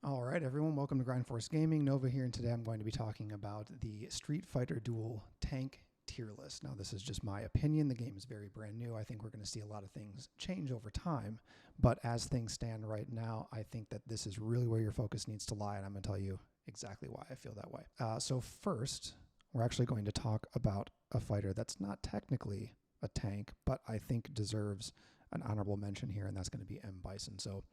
All right, everyone, welcome to Grind Force Gaming. Nova here, and today I'm going to be talking about the Street Fighter Duel tank tier list. Now, this is just my opinion. The game is very brand new. I think we're going to see a lot of things change over time, but as things stand right now, I think that this is really where your focus needs to lie, and I'm going to tell you exactly why I feel that way. So first, we're actually going to talk about a fighter that's not technically a tank, but I think deserves an honorable mention here, and that's going to be M. Bison. So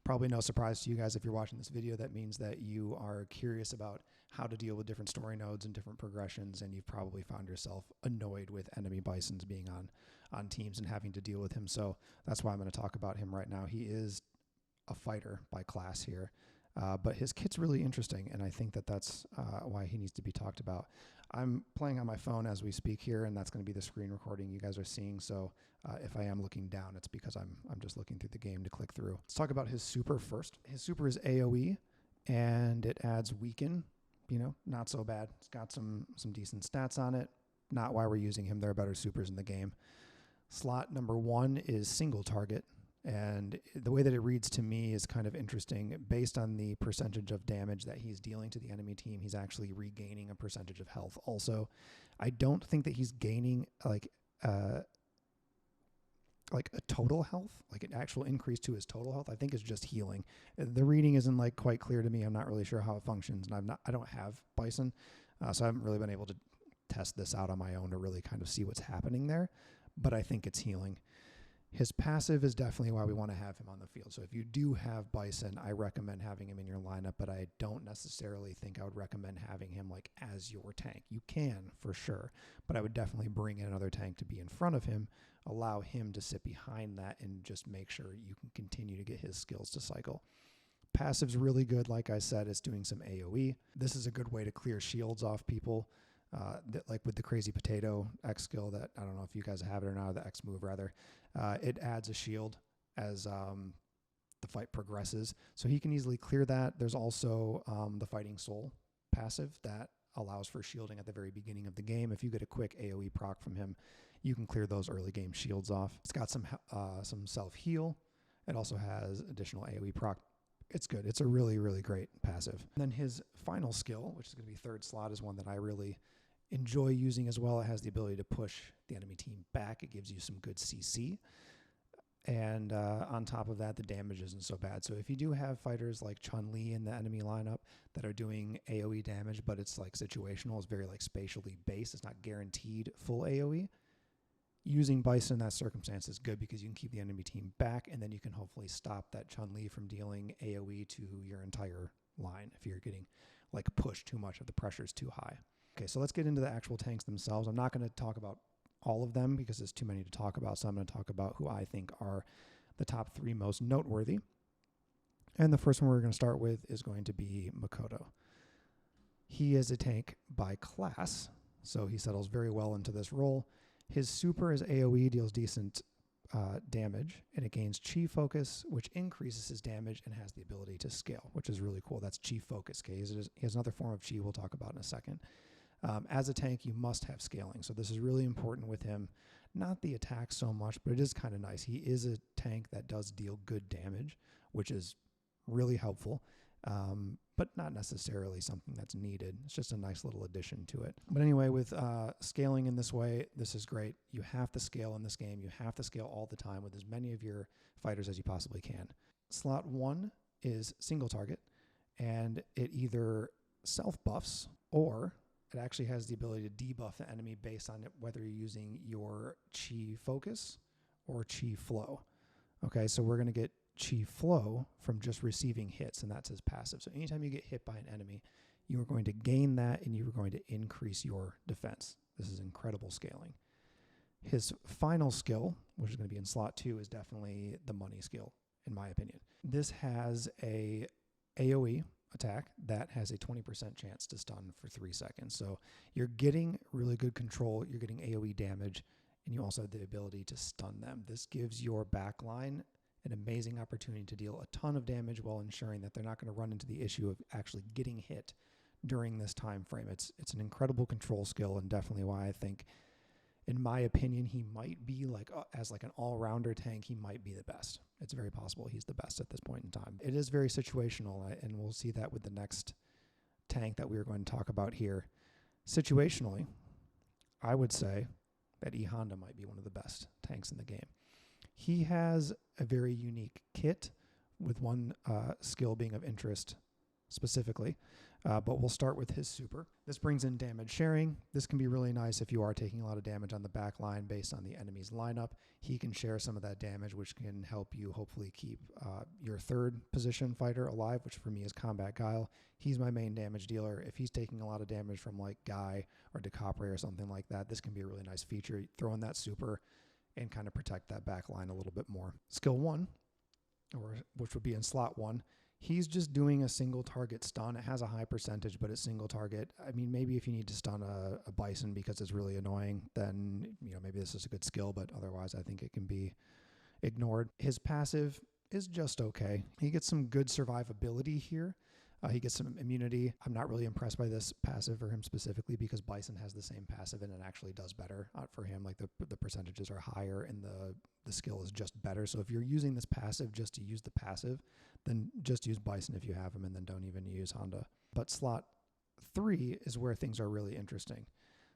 probably no surprise to you guys if you're watching this video. That means that you are curious about how to deal with different story nodes and different progressions, and you've probably found yourself annoyed with enemy Bisons being on teams and having to deal with him. So that's why I'm going to talk about him right now. He is a fighter by class here, but his kit's really interesting, and I think that that's why he needs to be talked about. I'm playing on my phone as we speak here, and that's going to be the screen recording you guys are seeing. So if I am looking down, it's because I'm just looking through the game to click through. Let's talk about his super first. His super is AoE, and it adds weaken. You know, not so bad. It's got some decent stats on it. Not why we're using him. There are better supers in the game. Slot number 1 is single target. And the way that it reads to me is kind of interesting. Based on the percentage of damage that he's dealing to the enemy team, he's actually regaining a percentage of health. Also, I don't think that he's gaining like a total health, like an actual increase to his total health. I think it's just healing. The reading isn't like quite clear to me. I'm not really sure how it functions, and I don't have Bison, so I haven't really been able to test this out on my own to really kind of see what's happening there. But I think it's healing. His passive is definitely why we want to have him on the field. So if you do have Bison, I recommend having him in your lineup, but I don't necessarily think I would recommend having him like as your tank. You can for sure, but I would definitely bring in another tank to be in front of him, allow him to sit behind that, and just make sure you can continue to get his skills to cycle. Passive's really good. Like I said, it's doing some AoE. This is a good way to clear shields off people. Like with the crazy potato X skill that I don't know if you guys have it or not, or the X move rather, it adds a shield as the fight progresses. So he can easily clear that. There's also the Fighting Soul passive that allows for shielding at the very beginning of the game. If you get a quick AoE proc from him, you can clear those early game shields off. It's got some self-heal. It also has additional AoE proc. It's good. It's a really, really great passive. And then his final skill, which is going to be third slot, is one that I really enjoy using as well. It has the ability to push the enemy team back. It gives you some good CC. And on top of that, the damage isn't so bad. So if you do have fighters like Chun-Li in the enemy lineup that are doing AoE damage, but it's like situational, it's very like spatially based, it's not guaranteed full AoE, using Bison in that circumstance is good because you can keep the enemy team back, and then you can hopefully stop that Chun-Li from dealing AoE to your entire line if you're getting like pushed too much, if the pressure is too high. Okay, so let's get into the actual tanks themselves. I'm not going to talk about all of them because there's too many to talk about, so I'm going to talk about who I think are the top 3 most noteworthy. And the first one we're going to start with is going to be Makoto. He is a tank by class, so he settles very well into this role. His super is AoE, deals decent damage, and it gains Chi Focus, which increases his damage and has the ability to scale, which is really cool. That's Chi Focus. Okay? He has another form of Chi we'll talk about in a second. As a tank, you must have scaling, so this is really important with him. Not the attack so much, but it is kind of nice. He is a tank that does deal good damage, which is really helpful, but not necessarily something that's needed. It's just a nice little addition to it. But anyway, with scaling in this way, this is great. You have to scale in this game. You have to scale all the time with as many of your fighters as you possibly can. Slot 1 is single target, and it either self-buffs or it actually has the ability to debuff the enemy based on it, whether you're using your Chi Focus or Chi Flow. Okay, so we're going to get Chi Flow from just receiving hits, and that's his passive. So anytime you get hit by an enemy, you are going to gain that, and you are going to increase your defense. This is incredible scaling. His final skill, which is going to be in slot 2, is definitely the money skill, in my opinion. This has a AoE attack that has a 20% chance to stun for 3 seconds. So you're getting really good control, you're getting AoE damage, and you also have the ability to stun them. This gives your backline an amazing opportunity to deal a ton of damage while ensuring that they're not going to run into the issue of actually getting hit during this time frame. It's an incredible control skill, and definitely why I think in my opinion, he might be like, as like an all-rounder tank, he might be the best. It's very possible he's the best at this point in time. It is very situational, and we'll see that with the next tank that we are going to talk about here. Situationally, I would say that E Honda might be one of the best tanks in the game. He has a very unique kit with one skill being of interest specifically, but we'll start with his super. This brings in damage sharing. This can be really nice if you are taking a lot of damage on the back line based on the enemy's lineup. He can share some of that damage, which can help you hopefully keep your third position fighter alive, which for me is Combat Guile. He's my main damage dealer. If he's taking a lot of damage from like Guy or Decapre or something like that, this can be a really nice feature. Throw in that super and kind of protect that back line a little bit more. Skill 1, or which would be in slot 1, he's just doing a single target stun. It has a high percentage, but it's single target. I mean, maybe if you need to stun a Bison because it's really annoying, then, maybe this is a good skill, but otherwise I think it can be ignored. His passive is just okay. He gets some good survivability here. He gets some immunity. I'm not really impressed by this passive for him specifically because Bison has the same passive and it actually does better for him. Like the percentages are higher and the skill is just better. So if you're using this passive just to use the passive, then just use Bison if you have him and then don't even use Honda. But slot 3 is where things are really interesting.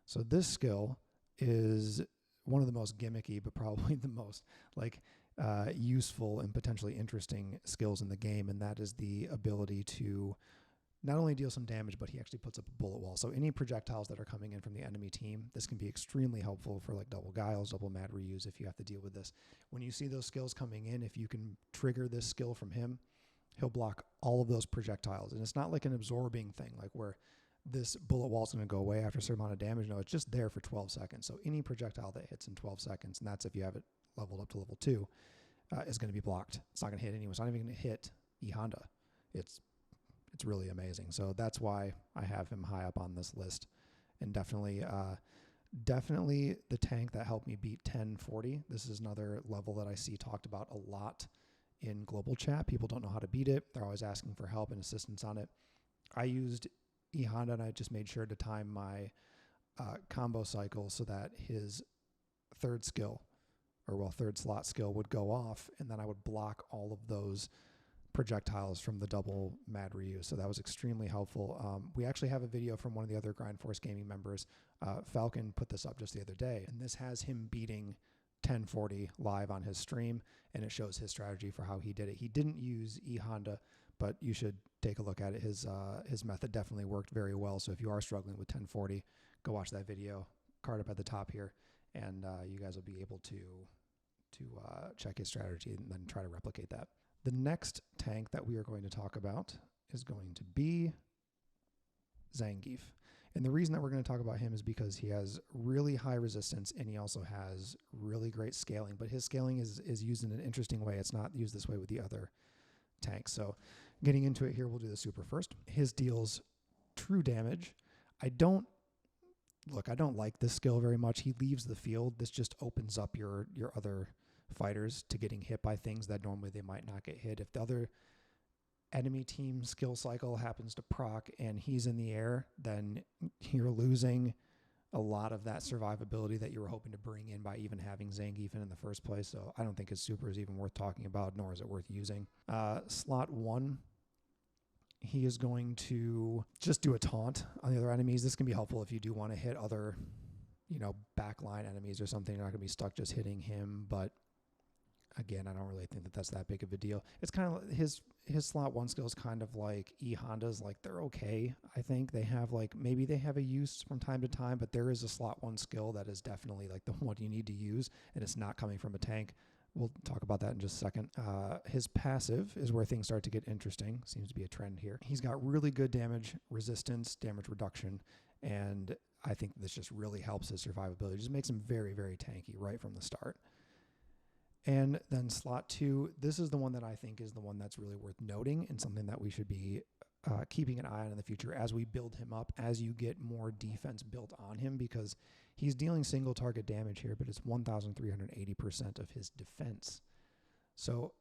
So this skill is one of the most gimmicky, but probably the most useful and potentially interesting skills in the game, and that is the ability to not only deal some damage, but he actually puts up a bullet wall. So any projectiles that are coming in from the enemy team, this can be extremely helpful for like double Guiles, double Mad Reuse if you have to deal with this. When you see those skills coming in, if you can trigger this skill from him, he'll block all of those projectiles. And it's not like an absorbing thing, like where this bullet wall is going to go away after a certain amount of damage. No, it's just there for 12 seconds. So any projectile that hits in 12 seconds, and that's if you have it leveled up to level 2, is going to be blocked. It's not going to hit anyone. It's not even going to hit E Honda. It's really amazing. So that's why I have him high up on this list. And definitely the tank that helped me beat 1040. This is another level that I see talked about a lot in global chat. People don't know how to beat it. They're always asking for help and assistance on it. I used E Honda and I just made sure to time my combo cycle so that his third slot skill would go off, and then I would block all of those projectiles from the double Mad Reuse. So that was extremely helpful. We actually have a video from one of the other Grind Force Gaming members. Falcon put this up just the other day, and this has him beating 1040 live on his stream, and it shows his strategy for how he did it. He didn't use E Honda, but you should take a look at it. His method definitely worked very well. So if you are struggling with 1040, go watch that video. Card up at the top here, and you guys will be able to check his strategy and then try to replicate that. The next tank that we are going to talk about is going to be Zangief. And the reason that we're going to talk about him is because he has really high resistance and he also has really great scaling, but his scaling is used in an interesting way. It's not used this way with the other tanks. So getting into it here, we'll do the super first. His deals true damage. I don't like this skill very much. He leaves the field. This just opens up your other fighters to getting hit by things that normally they might not get hit. If the other enemy team skill cycle happens to proc and he's in the air, then you're losing a lot of that survivability that you were hoping to bring in by even having Zangief in the first place. So I don't think his super is even worth talking about, nor is it worth using. Slot 1, he is going to just do a taunt on the other enemies. This can be helpful if you do want to hit other, backline enemies or something. You're not going to be stuck just hitting him, but again, I don't really think that that's that big of a deal. It's kind of his slot 1 skill is kind of like E Honda's. Like, they're okay. I think they have maybe they have a use from time to time, but there is a slot 1 skill that is definitely like the one you need to use, and it's not coming from a tank. We'll talk about that in just a second. His passive is where things start to get interesting. Seems to be a trend here. He's got really good damage resistance, damage reduction, and I think this just really helps his survivability. It just makes him very, very tanky right from the start. And then slot 2, this is the one that I think is the one that's really worth noting and something that we should be keeping an eye on in the future as we build him up, as you get more defense built on him, because he's dealing single target damage here, but it's 1,380% of his defense. So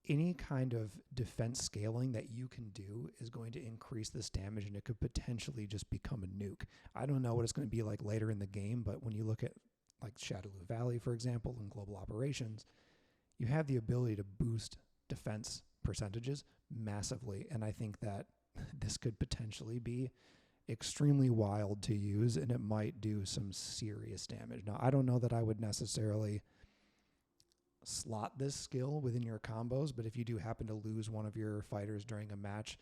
any kind of defense scaling that you can do is going to increase this damage, and it could potentially just become a nuke. I don't know what it's going to be like later in the game, but when you look at like Shadowloo Valley, for example, in global operations, you have the ability to boost defense percentages massively, and I think that this could potentially be extremely wild to use, and it might do some serious damage. Now, I don't know that I would necessarily slot this skill within your combos, but if you do happen to lose one of your fighters during a match,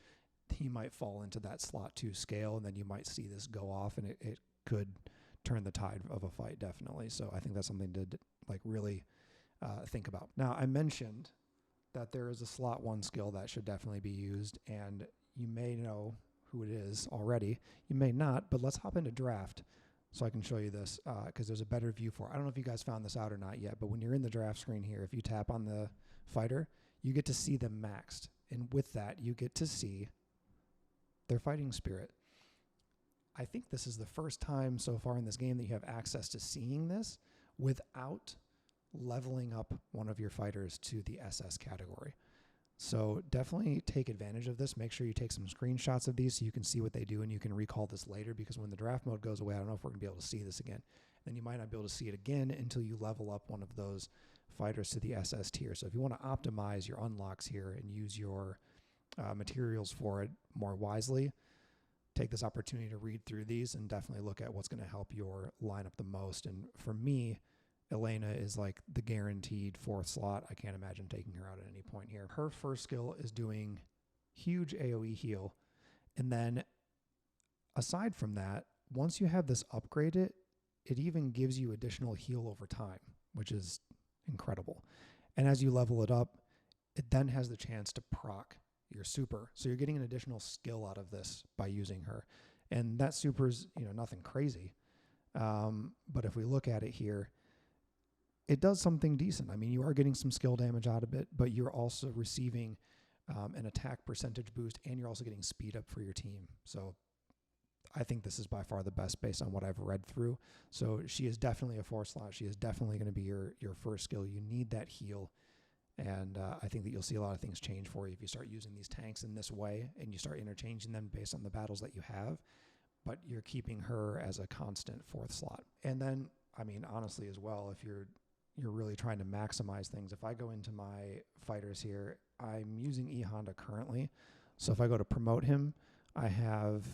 he might fall into that slot 2 scale, and then you might see this go off, and it could turn the tide of a fight, definitely. So I think that's something to like really think about. Now, I mentioned that there is a slot 1 skill that should definitely be used, and you may know who it is already. You may not, but let's hop into draft so I can show you this because there's a better view for it. I don't know if you guys found this out or not yet, but when you're in the draft screen here, if you tap on the fighter, you get to see them maxed. And with that, you get to see their fighting spirit. I think this is the first time so far in this game that you have access to seeing this without leveling up one of your fighters to the SS category. So definitely take advantage of this. Make sure you take some screenshots of these so you can see what they do and you can recall this later, because when the draft mode goes away, I don't know if we're going to be able to see this again. Then you might not be able to see it again until you level up one of those fighters to the SS tier. So if you want to optimize your unlocks here and use your materials for it more wisely, take this opportunity to read through these and definitely look at what's going to help your lineup the most. And for me, Elena is like the guaranteed 4th slot. I can't imagine taking her out at any point here. Her first skill is doing huge AoE heal. And then aside from that, once you have this upgraded, it even gives you additional heal over time, which is incredible. And as you level it up, it then has the chance to proc your super. So you're getting an additional skill out of this by using her. And that super is, nothing crazy. But if we look at it here, it does something decent. I mean, you are getting some skill damage out of it, but you're also receiving an attack percentage boost, and you're also getting speed up for your team. So I think this is by far the best based on what I've read through. So she is definitely a 4 slot. She is definitely going to be your first skill. You need that heal. And I think that you'll see a lot of things change for you if you start using these tanks in this way and you start interchanging them based on the battles that you have. But you're keeping her as a constant 4th slot. And then, I mean, honestly as well, if you're really trying to maximize things. If I go into my fighters here, I'm using E Honda currently. So if I go to promote him, I have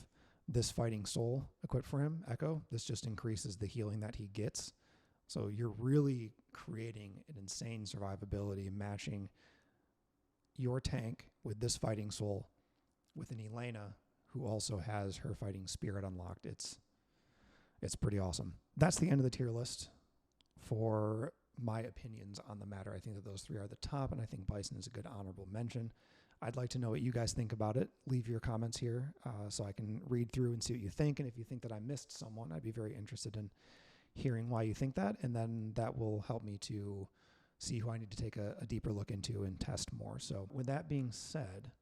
this fighting soul equipped for him, Echo. This just increases the healing that he gets. So you're really creating an insane survivability, matching your tank with this fighting soul with an Elena who also has her fighting spirit unlocked. It's pretty awesome. That's the end of the tier list for my opinions on the matter. I think that those 3 are the top, and I think Bison is a good honorable mention. I'd like to know what you guys think about it. Leave your comments here so I can read through and see what you think. And if you think that I missed someone, I'd be very interested in hearing why you think that, and then that will help me to see who I need to take a deeper look into and test more. So with that being said,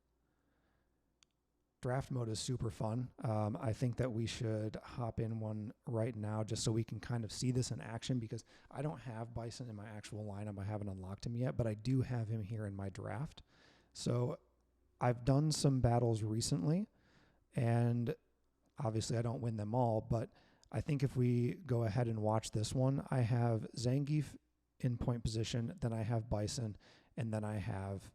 draft mode is super fun. I think that we should hop in one right now just so we can kind of see this in action, because I don't have Bison in my actual lineup. I haven't unlocked him yet, but I do have him here in my draft. So I've done some battles recently, and obviously I don't win them all, but I think if we go ahead and watch this one, I have Zangief in point position, then I have Bison, and then I have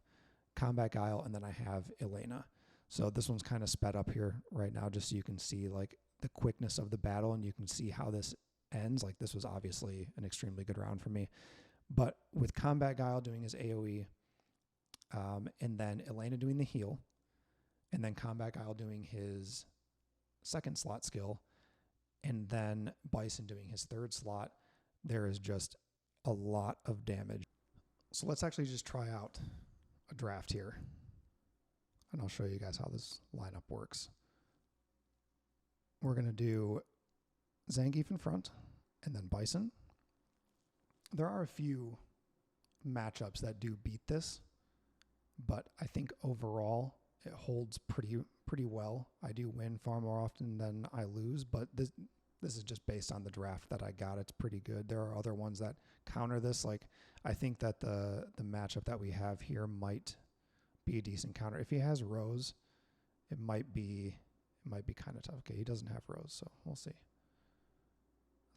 Combat Guile, and then I have Elena. So this one's kind of sped up here right now just so you can see like the quickness of the battle, and you can see how this ends. Like this was obviously an extremely good round for me. But with Combat Guile doing his AoE, and then Elena doing the heal, and then Combat Guile doing his 2nd slot skill, and then Bison doing his 3rd slot, there is just a lot of damage. So let's actually just try out a draft here, and I'll show you guys how this lineup works. We're going to do Zangief in front, and then Bison. There are a few matchups that do beat this, but I think overall it holds pretty well. I do win far more often than I lose, but this is just based on the draft that I got. It's pretty good. There are other ones that counter this. Like I think that the matchup that we have here might be a decent counter. If he has Rose, it might be kind of tough. Okay, he doesn't have Rose, so we'll see.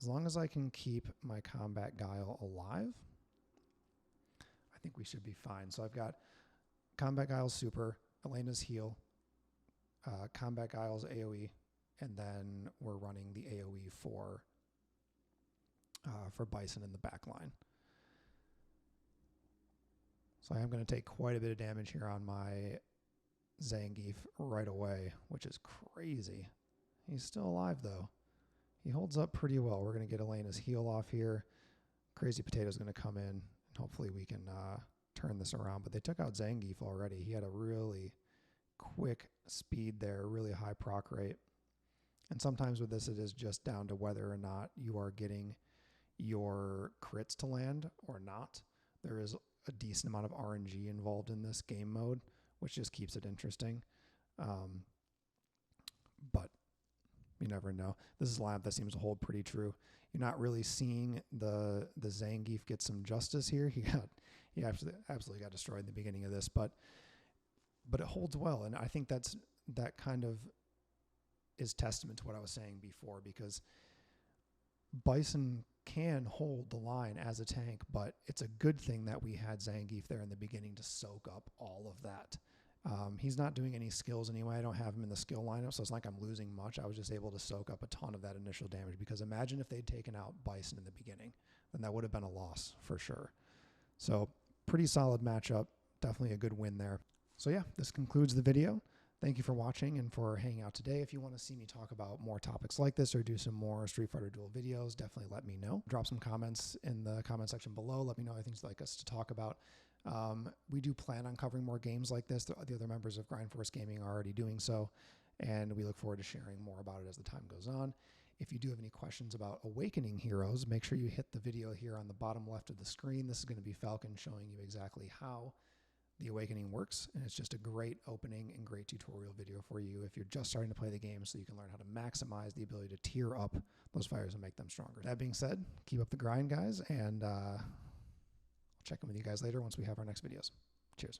As long as I can keep my Combat Guile alive, I think we should be fine. So I've got Combat Guile's super, Elena's heal, Combat Guile's AoE, and then we're running the AoE for Bison in the back line. So I am going to take quite a bit of damage here on my Zangief right away, which is crazy. He's still alive, though. He holds up pretty well. We're going to get Elena's heal off here. Crazy Potato's going to come in, and hopefully we can turn this around. But they took out Zangief already. He had a really quick speed there, really high proc rate. And sometimes with this, it is just down to whether or not you are getting your crits to land or not. There is a decent amount of RNG involved in this game mode, which just keeps it interesting. But you never know. This is a lineup that seems to hold pretty true. You're not really seeing the Zangief get some justice here. He absolutely got destroyed in the beginning of this, but it holds well, and I think that kind of is testament to what I was saying before, because Bison can hold the line as a tank, but it's a good thing that we had Zangief there in the beginning to soak up all of that. He's not doing any skills anyway. I don't have him in the skill lineup, so it's not like I'm losing much. I was just able to soak up a ton of that initial damage, because imagine if they'd taken out Bison in the beginning, then that would have been a loss for sure. So pretty solid matchup. Definitely a good win there. So yeah, this concludes the video. Thank you for watching and for hanging out today. If you want to see me talk about more topics like this or do some more Street Fighter Duel videos, definitely let me know. Drop some comments in the comment section below. Let me know things you'd like us to talk about. We do plan on covering more games like this. The other members of Grind Force Gaming are already doing so, and we look forward to sharing more about it as the time goes on. If you do have any questions about Awakening Heroes, make sure you hit the video here on the bottom left of the screen. This is going to be Falcon showing you exactly how the Awakening works, and it's just a great opening and great tutorial video for you if you're just starting to play the game, so you can learn how to maximize the ability to tier up those fighters and make them stronger. That being said, keep up the grind, guys, and I'll check in with you guys later once we have our next videos. Cheers.